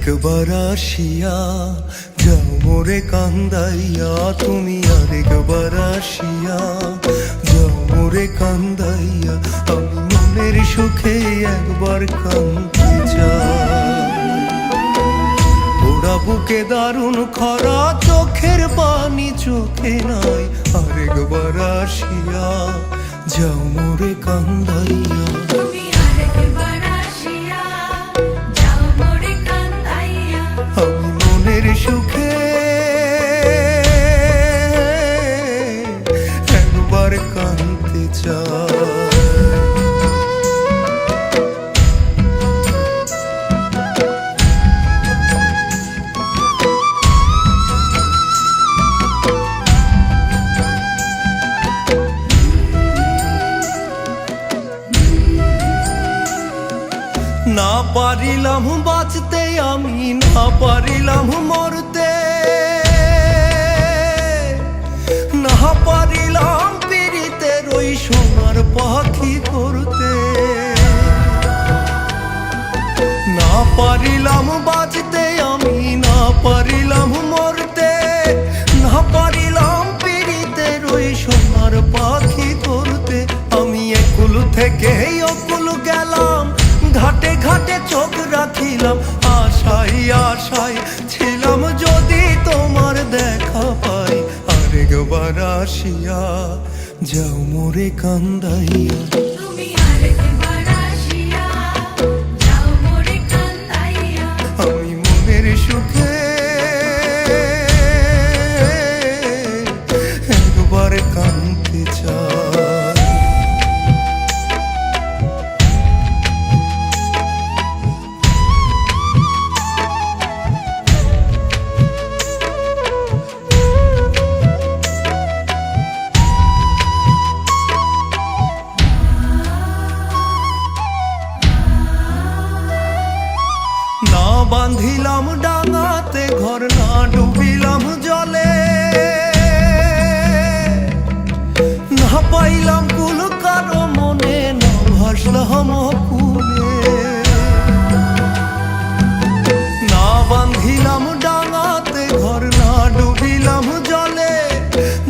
আরেকবার আসিয়া যাও মোরে কান্দাইয়া, তুমি আরেকবার আসিয়া যাও মোরে কান্দাইয়া। আমি মনের সুখে একবার কাঁদতে চাই। ওরা বুকে দারুণ খরা, চোখের পানি চোখে নাই। আরেকবার আসিয়া যাও মোরে কান্দাইয়া। আমি মনের সুখে একবার কাঁদতে চাই। না পারিলাম বাঁচতে আমি, না পারিলাম মরতে, না পারিলাম পীড়িতের ওই সোনার পাখি করতে। না পারিলাম বাঁচতে আমি, না পারিলাম মরতে, না পারিলাম পীড়িতের ওই সোনার পাখি করতে। আমি একুল থেকে অকুল গেলাম, ঘাটে ঘাটে চোখ রাখিলাম, আশাই আশাই ছিলাম যদি তোমার দেখা পাই। আরেকবার আসিয়া যাও মোরে কান্দাইয়া। আমি মনের সুখে একবার কাঁদতে চাই। না বাঁধিলাম ডাঙাতে ঘর, না ডুবিলাম জলে, না পাইলাম কুল কারো মনে, না ভাসলাম কুলে। না বাঁধিলাম ডাঙাতে ঘর, না ডুবিলাম জলে,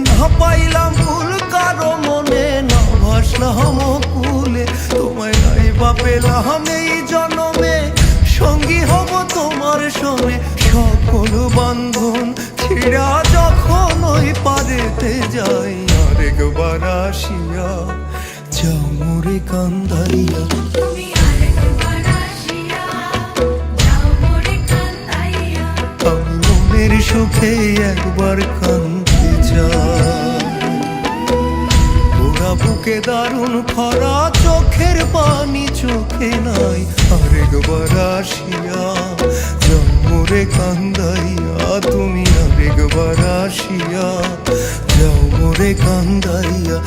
না পাইলাম কুল কারো মনে, না ভাসলাম কুলে। তোমায় নাই বা পেলাম এই জনমে, সঙ্গী হব তোমার সঙ্গে। সকল বান্ধন ছিড়া যখন ওই পারেতে যাই। আরেকবার আসিয়া যাও মোরে কান্দাইয়া। আমি মনের সুখে একবার কাঁদতে চাই। ওরা বুকে দারুণ খরা, চোখের পানি চোখে নাই। আরেকবার আসিয়া যাও মোরে কান্দাইয়া। তুমি আরেকবার আসিয়া যাও মোরে কান্দাইয়া।